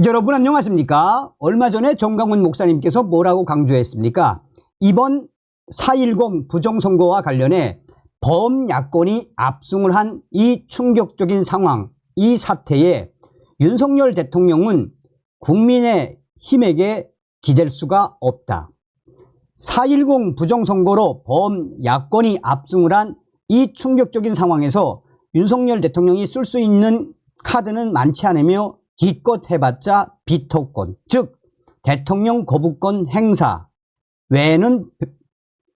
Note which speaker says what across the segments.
Speaker 1: 여러분 안녕하십니까? 얼마 전에 정강훈 목사님께서 뭐라고 강조했습니까? 이번 4.10 부정선거와 관련해 범야권이 압승을 한 이 충격적인 상황, 이 사태에 윤석열 대통령은 국민의 힘에게 기댈 수가 없다. 4.10 부정선거로 범야권이 압승을 한 이 충격적인 상황에서 윤석열 대통령이 쓸 수 있는 카드는 많지 않으며 기껏 해봤자 비토권, 즉 대통령 거부권 행사 외에는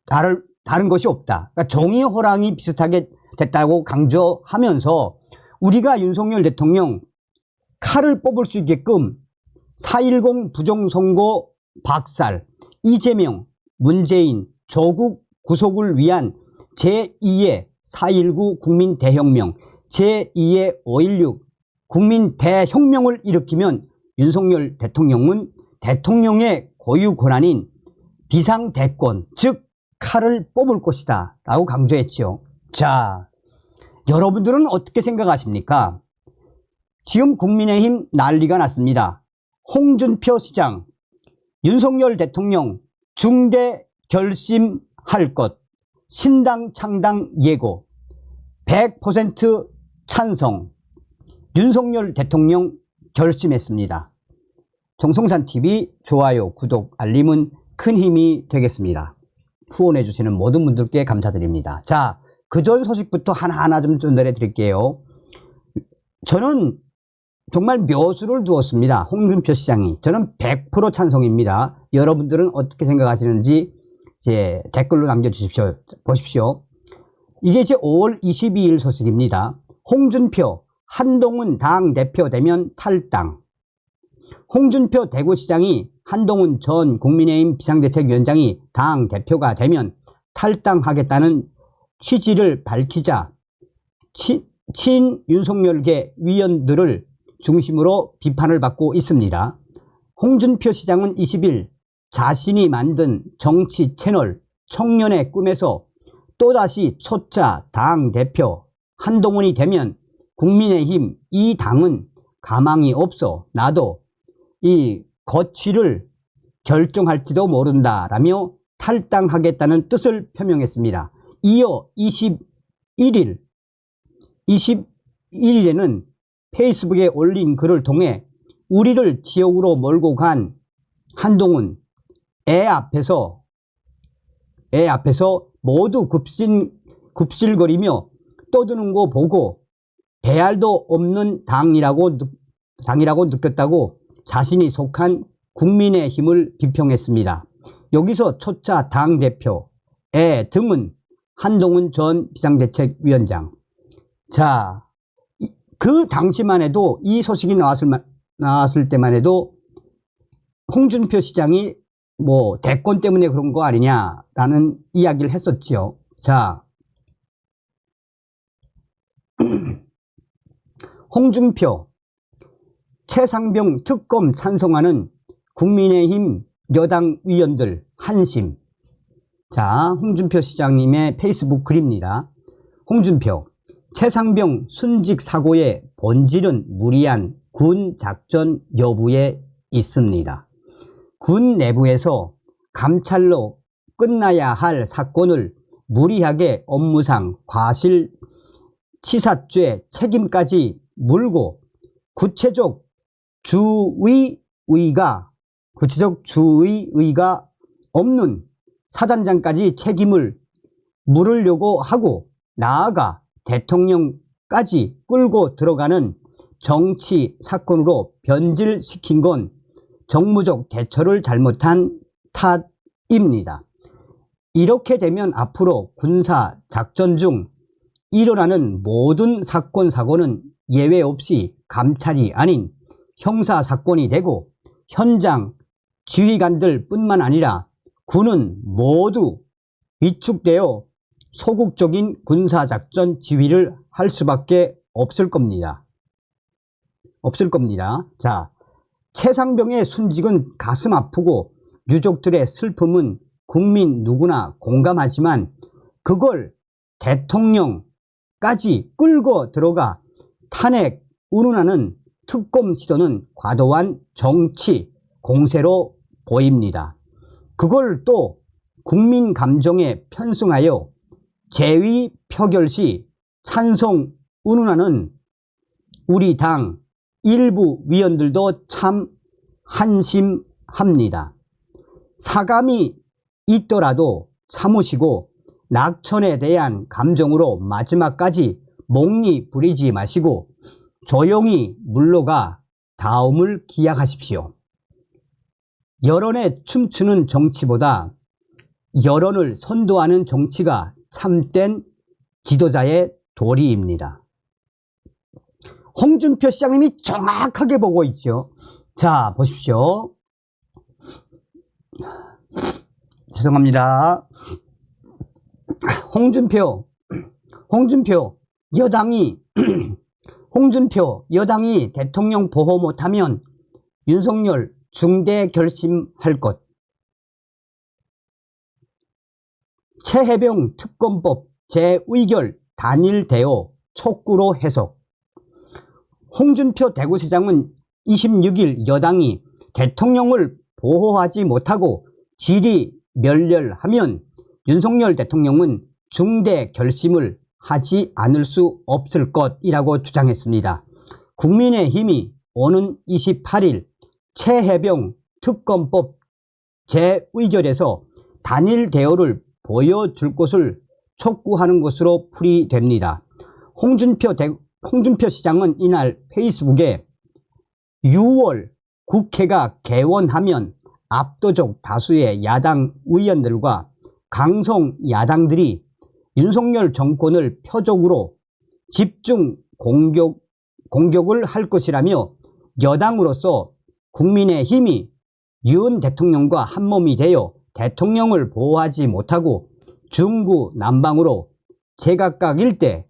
Speaker 1: 다른 것이 없다. 그러니까 종이 호랑이 비슷하게 됐다고 강조하면서 우리가 윤석열 대통령 칼을 뽑을 수 있게끔 4.10 부정선거 박살, 이재명, 문재인, 조국 구속을 위한 제2의 4.19 국민대혁명, 제2의 5.16 국민 대혁명을 일으키면 윤석열 대통령은 대통령의 고유 권한인 비상대권, 즉 칼을 뽑을 것이다 라고 강조했죠. 자, 여러분들은 어떻게 생각하십니까? 지금 국민의힘 난리가 났습니다. 홍준표 시장, 윤석열 대통령 중대 결심할 것, 신당 창당 예고, 100% 찬성, 윤석열 대통령 결심했습니다. 정성산TV 좋아요, 구독, 알림은 큰 힘이 되겠습니다. 후원해 주시는 모든 분들께 감사드립니다. 자, 그전 소식부터 하나하나 좀 전달해 드릴게요. 저는 정말 묘수를 두었습니다. 홍준표 시장이. 저는 100% 찬성입니다. 여러분들은 어떻게 생각하시는지 이제 댓글로 남겨주십시오. 보십시오. 이게 이제 5월 22일 소식입니다. 홍준표, 한동훈 당대표 되면 탈당. 홍준표 대구시장이 한동훈 전 국민의힘 비상대책위원장이 당대표가 되면 탈당하겠다는 취지를 밝히자 친윤석열계 위원들을 중심으로 비판을 받고 있습니다. 홍준표 시장은 20일 자신이 만든 정치 채널 청년의 꿈에서 또다시 초짜 당대표 한동훈이 되면 국민의힘 이 당은 가망이 없어 나도 이 거취를 결정할지도 모른다라며 탈당하겠다는 뜻을 표명했습니다. 이어 21일에는 페이스북에 올린 글을 통해 우리를 지옥으로 몰고 간 한동훈 애 앞에서 모두 굽실거리며 떠드는 거 보고 대알도 없는 당이라고 느꼈다고 자신이 속한 국민의힘을 비평했습니다. 여기서 초짜 당대표의 등은 한동훈 전 비상대책위원장. 자, 그 당시만 해도 이 소식이 나왔을 때만 해도 홍준표 시장이 뭐 대권 때문에 그런 거 아니냐라는 이야기를 했었지요. 자, 홍준표, 최상병 특검 찬성하는 국민의힘 여당 위원들 한심. 자, 홍준표 시장님의 페이스북 글입니다. 홍준표, 최상병 순직 사고의 본질은 무리한 군 작전 여부에 있습니다. 군 내부에서 감찰로 끝나야 할 사건을 무리하게 업무상 과실치사죄 책임까지 물고 구체적 주의의가 없는 사단장까지 책임을 물으려고 하고 나아가 대통령까지 끌고 들어가는 정치 사건으로 변질시킨 건 정무적 대처를 잘못한 탓입니다. 이렇게 되면 앞으로 군사 작전 중 일어나는 모든 사건 사고는 예외 없이 감찰이 아닌 형사 사건이 되고 현장 지휘관들 뿐만 아니라 군은 모두 위축되어 소극적인 군사작전 지휘를 할 수밖에 없을 겁니다. 자, 최상병의 순직은 가슴 아프고 유족들의 슬픔은 국민 누구나 공감하지만 그걸 대통령까지 끌고 들어가 탄핵 운운하는 특검 시도는 과도한 정치 공세로 보입니다. 그걸 또 국민 감정에 편승하여 재위 표결 시 찬성 운운하는 우리 당 일부 위원들도 참 한심합니다. 사감이 있더라도 참으시고 낙천에 대한 감정으로 마지막까지 몽리 부리지 마시고 조용히 물러가 다음을 기약하십시오. 여론에 춤추는 정치보다 여론을 선도하는 정치가 참된 지도자의 도리입니다. 홍준표 시장님이 정확하게 보고 있죠. 자, 보십시오. 죄송합니다. 홍준표 여당이 대통령 보호 못하면 윤석열 중대 결심할 것. 최혜병 특검법 재의결 단일 대오 촉구로 해석. 홍준표 대구시장은 26일 여당이 대통령을 보호하지 못하고 질의 멸렬하면 윤석열 대통령은 중대 결심을 하지 않을 수 없을 것이라고 주장했습니다. 국민의힘이 오는 28일 최혜병 특검법 재의결에서 단일 대오를 보여줄 것을 촉구하는 것으로 풀이됩니다. 홍준표 시장은 이날 페이스북에 6월 국회가 개원하면 압도적 다수의 야당 의원들과 강성 야당들이 윤석열 정권을 표적으로 집중 공격을 할 것이라며 여당으로서 국민의힘이 윤 대통령과 한몸이 되어 대통령을 보호하지 못하고 중구난방으로 제각각 일대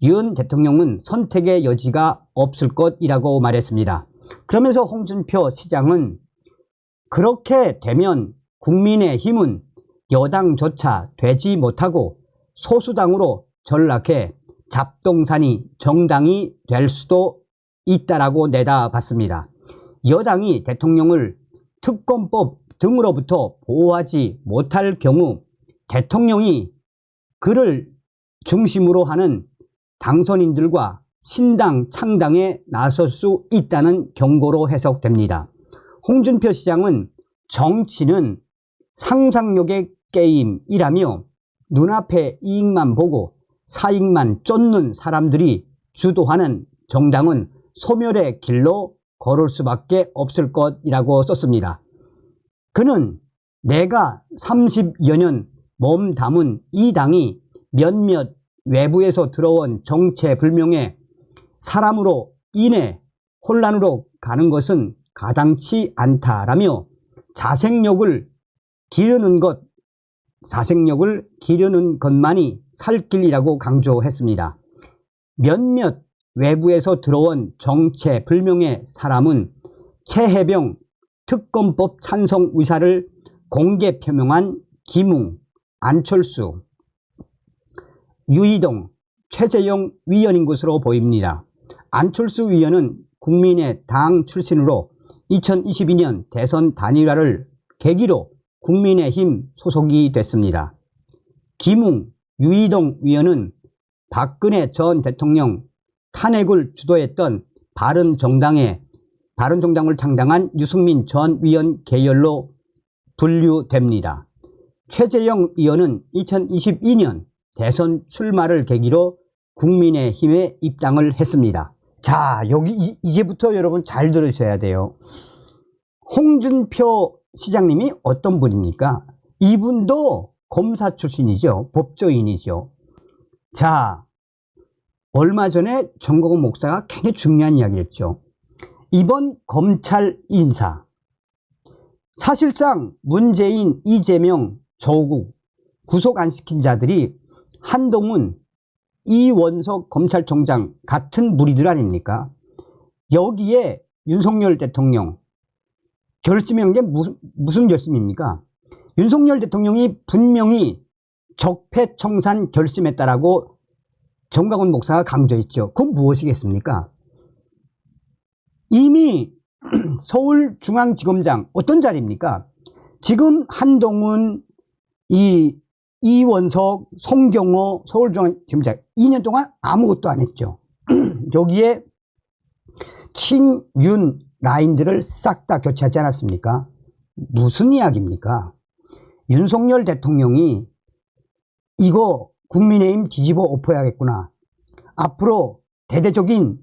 Speaker 1: 윤 대통령은 선택의 여지가 없을 것이라고 말했습니다. 그러면서 홍준표 시장은 그렇게 되면 국민의힘은 여당조차 되지 못하고 소수당으로 전락해 잡동사니 정당이 될 수도 있다라고 내다봤습니다. 여당이 대통령을 특검법 등으로부터 보호하지 못할 경우 대통령이 그를 중심으로 하는 당선인들과 신당 창당에 나설 수 있다는 경고로 해석됩니다. 홍준표 시장은 정치는 상상력의 게임이라며 눈앞의 이익만 보고 사익만 쫓는 사람들이 주도하는 정당은 소멸의 길로 걸을 수밖에 없을 것이라고 썼습니다. 그는 내가 30여 년 몸담은 이 당이 몇몇 외부에서 들어온 정체불명의 사람으로 인해 혼란으로 가는 것은 가당치 않다라며 자생력을 기르는 것만이 살 길이라고 강조했습니다. 몇몇 외부에서 들어온 정체불명의 사람은 최혜병 특검법 찬성 의사를 공개 표명한 김웅, 안철수, 유이동, 최재형 위원인 것으로 보입니다. 안철수 위원은 국민의 당 출신으로 2022년 대선 단일화를 계기로 국민의힘 소속이 됐습니다. 김웅, 유이동 위원은 박근혜 전 대통령 탄핵을 주도했던 바른정당을 창당한 유승민 전 위원 계열로 분류됩니다. 최재형 의원은 2022년 대선 출마를 계기로 국민의힘에 입당을 했습니다. 자, 여기 이제부터 여러분 잘 들으셔야 돼요. 홍준표 시장님이 어떤 분입니까? 이분도 검사 출신이죠. 법조인이죠. 자, 얼마 전에 정광훈 목사가 굉장히 중요한 이야기를 했죠. 이번 검찰 인사, 사실상 문재인, 이재명, 조국 구속 안 시킨 자들이 한동훈, 이원석 검찰총장 같은 무리들 아닙니까? 여기에 윤석열 대통령 결심한 게 무슨 결심입니까? 윤석열 대통령이 분명히 적폐청산 결심했다라고 정광훈 목사가 강조했죠. 그건 무엇이겠습니까? 이미 서울중앙지검장 어떤 자리입니까? 지금 한동훈, 이원석, 송경호 서울중앙지검장 2년 동안 아무것도 안 했죠. 여기에 친윤 라인들을 싹 다 교체하지 않았습니까? 무슨 이야기입니까? 윤석열 대통령이 이거 국민의힘 뒤집어 엎어야겠구나. 앞으로 대대적인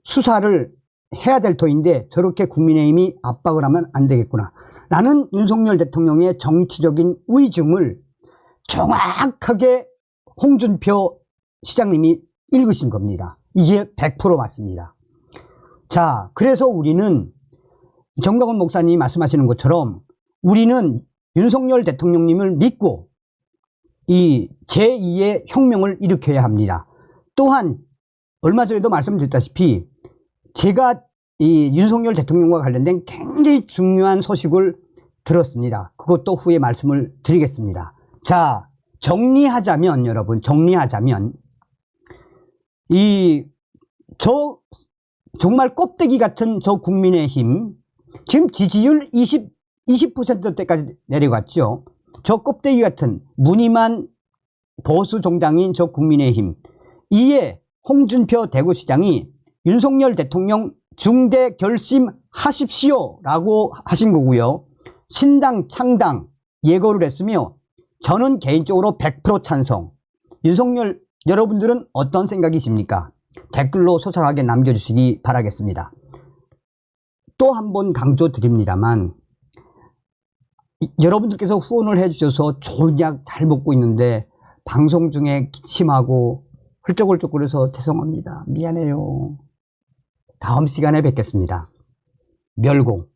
Speaker 1: 수사를 해야 될 터인데 저렇게 국민의힘이 압박을 하면 안 되겠구나. 라는 윤석열 대통령의 정치적인 의중을 정확하게 홍준표 시장님이 읽으신 겁니다. 이게 100% 맞습니다. 자, 그래서 우리는 정광훈 목사님이 말씀하시는 것처럼 우리는 윤석열 대통령님을 믿고 이 제2의 혁명을 일으켜야 합니다. 또한 얼마 전에도 말씀드렸다시피 제가 이 윤석열 대통령과 관련된 굉장히 중요한 소식을 들었습니다. 그것도 후에 말씀을 드리겠습니다. 자, 정리하자면 여러분, 정리하자면 정말 껍데기 같은 저 국민의힘 지금 지지율 20%대까지 내려갔죠. 저 껍데기 같은 무늬만 보수 정당인 저 국민의힘, 이에 홍준표 대구시장이 윤석열 대통령 중대 결심하십시오 라고 하신 거고요. 신당 창당 예고를 했으며 저는 개인적으로 100% 찬성. 윤석열 여러분들은 어떤 생각이십니까? 댓글로 소상하게 남겨주시기 바라겠습니다. 또 한 번 강조드립니다만 여러분들께서 후원을 해주셔서 좋은 약 잘 먹고 있는데 방송 중에 기침하고 훌쩍훌쩍거려서 죄송합니다. 미안해요. 다음 시간에 뵙겠습니다. 멸공.